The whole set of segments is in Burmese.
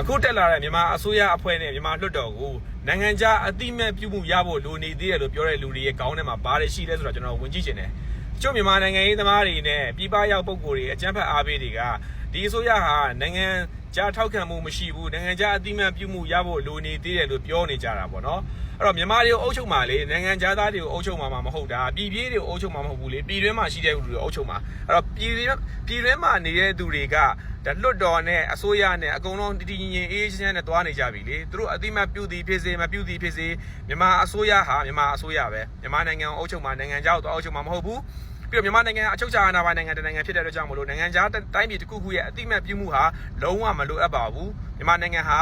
အခုတက်လာတဲ့မြန်မာအစိုးရအဖွဲ့နဲ့မြန်မာလွှတ်တော်ကိုနိုင်ငံခြားအတိမတ်ပြုမှုရဖို့လိုနေသေးတယ်လို့ပြောတဲ့လူတွေရဲ့ခေါင်းထဲမှာဘာတွေရှိလဲဆိုတော့ကျွန်တော်ဝင်ကြည့်ချင်တယ်။ကျုပ်မြန်မာနိုင်ငံရေးသမားတွေနဲ့ပြည်ပရောက်ပုဂ္ဂိုလ်တွေအကြမ်းဖက်အားပေးတွေကဒီအစိုးရဟာနိုင်ငံခြားထောက်ခံမှုမရှိဘူးနိုင်ငံခြားအတိမတ်ပြုမှုရဖို့လိုနေသေးတယ်လို့ပြောနေကြတာပေါ့နော်။အဲ့တော့မြန်မာတွေကိုအုပ်ချုပ်မှာလေနိုင်ငံခြားသားတွေကိုအုပ်ချုပ်မှာမဟုတ်တာပြည်ပြည်တွေကိုအုပ်ချုပ်မှာမဟုတ်ဘူးလေပြည်တွင်းမှာရှိတဲ့လူတွေအုပ်ချုပ်မှာအဲ့တော့ပြည်တွင်းမှာနေတဲ့သူတွေကဒါလွတ်တော်နဲ့အစိုးရနဲ့အကုန်လုံးတည်ငြိမ်အေးချမ်းနဲ့တွားနေကြပြီလေသူတို့အတိမတ်ပြုသည်ဖြစ်စေမပြုသည်ဖြစ်စေမြန်မာအစိုးရဟာမြန်မာအစိုးရပဲမြန်မာနိုင်ငံအုပ်ချုပ်မှာနိုင်ငံခြားကိုအုပ်ချုပ်မှာမဟုတ်ဘူးပြီးတော့မြန်မာနိုင်ငံအချုပ်အခြာအာဏာပိုင်နိုင်ငံတနိုင်ငံဖြစ်တဲ့အတွက်ကြောင့်မလို့နိုင်ငံခြားတိုင်းပြည်တစ်ခုခုရဲ့အတိမတ်ပြုမှုဟာလုံးဝမလိုအပ်ပါဘူးမြန်မာနိုင်ငံဟာ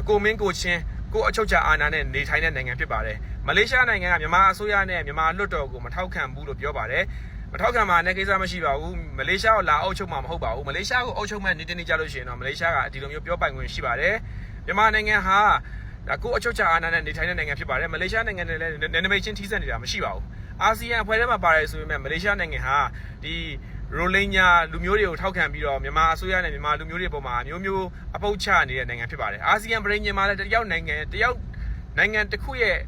ကိုမင်းကိုချင်းကိုအချုပ်အခြာအာဏာနဲ့နေထိုင်တဲ့နိုင်ငံဖြစ်ပါတယ်မလေးရှားနိုင်ငံကမြန်မာအစိုးရနဲ့မြန်မာလွတ်တော်ကိုမထောက်ခံဘူးလို့ပြောပါတယ်မထောက်ခံမှာနဲ့ကိစ္စမရှိပါဘူးမလေးရှားကိုလာအုပ်ချုပ်မှာမဟုတ်ပါဘူးမလေးရှားကိုအုပ်ချုပ်မဲ့နေတနေ့ကြလို့ရှိရင်တော့မလေးရှားကဒီလိုမျိုးပြောပိုင်ခွင့်ရှိပါတယ်မြန်မာနိုင်ငံဟာကိုအချုပ်အခြာအာဏာနဲ့နေထိုင်တဲ့နိုင်ငံဖြစ်ပါတယ်မလေးရှားနိုင်ငံနဲ့လည်းနယ်နိမိတ်ချင်းထိစပ်နေတာမရှိပါဘူးအာဆီယံအဖွဲ့ထဲမှာပါတယ်ဆိုပေမဲ့မလေးရှားနိုင်ငံဟာဒီရိုလင်းညာလူမျိုးတွေကိုထောက်ခံပြီးတော့မြန်မာအစိုးရနဲ့မြန်မာလူမျိုးတွေပေါ်မှာမျိုးမျိုးအပုတ်ချနေတဲ့နိုင်ငံဖြစ်ပါတယ်အာဆီယံပြည်ညင်မှာလည်းတယောက်နိုင်ငံတစ်ခုရဲ့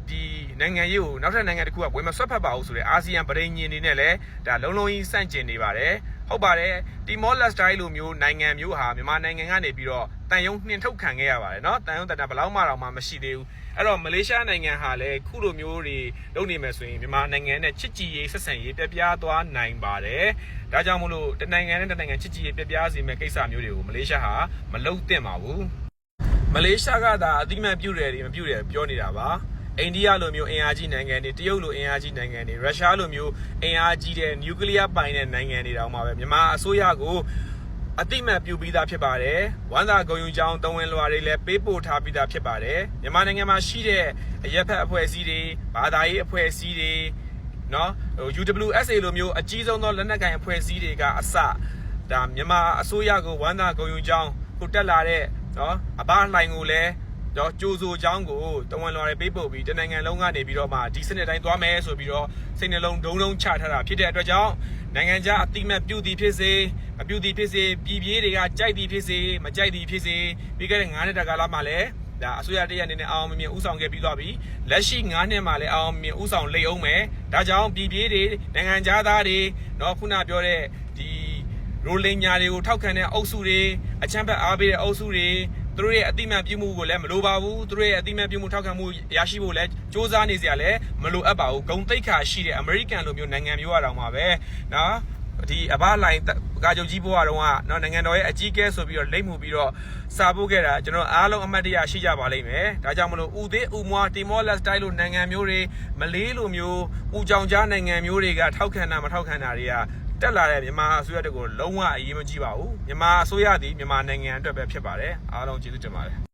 ဒီနိုင်ငံရေးကိုနောက်ထပ်နိုင်ငံတစ်ခုကဝင်မဆွတ်ဖက်ပါဘူးဆိုတဲ့အာဆီယံပြည်ညင်နေနဲ့လည်းဒါလုံးလုံးကြီးစန့်ကျင်နေပါတယ်ဟုတ်ပါတယ်တီမောလက်စတိုင်းလိုမျိုးနိုင်ငံမျိုးဟာမြန်မာနိုင်ငံကနေပြီးတော့တန်ယုံနှင်ထုတ်ခံခဲ့ရပါတယ်เนาะတန်ယုံတန်ဘယ်လောက်မှတော့မရှိသေးဘူးအဲ့တော့မလေးရှားနိုင်ငံဟာလည်းခုလိုမျိုးတွေလုပ်နေမယ်ဆိုရင်မြန်မာနိုင်ငံနဲ့ချစ်ကြည်ရေးဆက်ဆံရေးပြပြသွားနိုင်ပါတယ်ဒါကြောင့်မို့လို့တနိုင်ငံနဲ့တနိုင်ငံချစ်ကြည်ရေးပြပြစေမယ့်ကိစ္စမျိုးတွေကိုမလေးရှားဟာမလုပ်သင့်ပါဘူးမလေးရှားကသာအတိမတ်ပြုတယ်မပြုတယ်ပြောနေတာပါအိန္ဒိယလိုမျိုးအင်အားကြီးနိုင်ငံတွေတရုတ်လိုအင်အားကြီးနိုင်ငံတွေရုရှားလိုမျိုးအင်အားကြီးတဲ့နျူကလ িয়ার ပိုင်တဲ့နိုင်ငံတွေတောင်မှပဲမြန်မာအစိုးရကိုအတိမတ်ပြုပြီးသားဖြစ်ပါတယ်ဝမ်းသာဂုဏ်ယူကြောင်းတဝန်လွှာတွေလည်းပေးပို့ထားပြီးသားဖြစ်ပါတယ်မြန်မာနိုင်ငံမှာရှိတဲ့အရက်ဖက်အဖွဲ့အစည်းတွေဘာသာရေးအဖွဲ့အစည်းတွေเนาะUWSA လိုမျိုးအကြီးဆုံးသောလက်နက်ကိုင်အဖွဲ့အစည်းတွေကအစဒါမြန်မာအစိုးရကိုဝမ်းသာဂုဏ်ယူကြောင်းကိုတက်လာတဲ့เนาะအဘလှိုင်ကိုလည်းတော့ကြိုးစိုးချောင်းကိုတဝန်လွှာတွေပေးပို့ပြီးတနိုင်ငံလုံးကနေပြီးတော့မှဒီစနစ်တိုင်းသွားမယ်ဆိုပြီးတော့စိတ်နှလုံးဒုံချထားတာဖြစ်တဲ့အတွက်ကြောင့်နိုင်ငံခြားအတိမတ်ပြုသည်ဖြစ်စေမပြုသည်ဖြစ်စေပြည်ပြည်တွေကကြိုက်သည်ဖြစ်စေမကြိုက်သည်ဖြစ်စေပြီးခဲ့တဲ့9နှစ်တာကာလမှာလည်းဒါအစိုးရတရက်အနေနဲ့အောင်မြင်ဥဆောင်ခဲ့ပြီးသွားပြီလက်ရှိ9နှစ်မှာလည်းအောင်မြင်ဥဆောင်လိမ့်အောင်မယ်ဒါကြောင့်ပြည်ပြည်တွေနိုင်ငံခြားသားတွေတော့ခုနပြောတဲ့ဒီရိုလင်ညာတွေကိုထောက်ခံတဲ့အုပ်စုတွေအချမ်းဖက်အားပေးတဲ့အုပ်စုတွေသူတို့ရဲ့အတိမတ်ပြုမှုကိုလည်းမလိုပါဘူးသူတို့ရဲ့အတိမတ်ပြုမှုထောက်ခံမှုရရှိဖို့လည်းစ조사နေစရာလည်းမလိုအပ်ပါဘူးဂုံတိတ်ခါရှိတဲ့အမေရိကန်လိုမျိုးနိုင်ငံမျိုးအတောင်မှာပဲနော်ဒီအဘလိုင်းကာချုပ်ကြီးဘွားတော်ကနော်နိုင်ငံတော်ရဲ့အကြီးအကဲဆိုပြီးတော့လိမ့်မှုပြီးတော့စာပို့ခဲ့တာကျွန်တော်အားလုံးအမှတ်တရရှိကြပါလိမ့်မယ်ဒါကြောင့်မလို့ဦးသေးဦးမွားတီမောလက်စတိုင်းလိုနိုင်ငံမျိုးတွေမလေးလိုမျိုးဦးကြောင်ကြားနိုင်ငံမျိုးတွေကထောက်ခံတာမထောက်ခံတာတွေကတက်လာတဲ့မြန်မာအစိုးရတွေကိုလုံးဝအရေးမကြီးပါဘူးမြန်မာအစိုးရသည်မြန်မာနိုင်ငံအတွက်ပဲဖြစ်ပါတယ်အားလုံးကျေးဇူးတင်ပါတယ်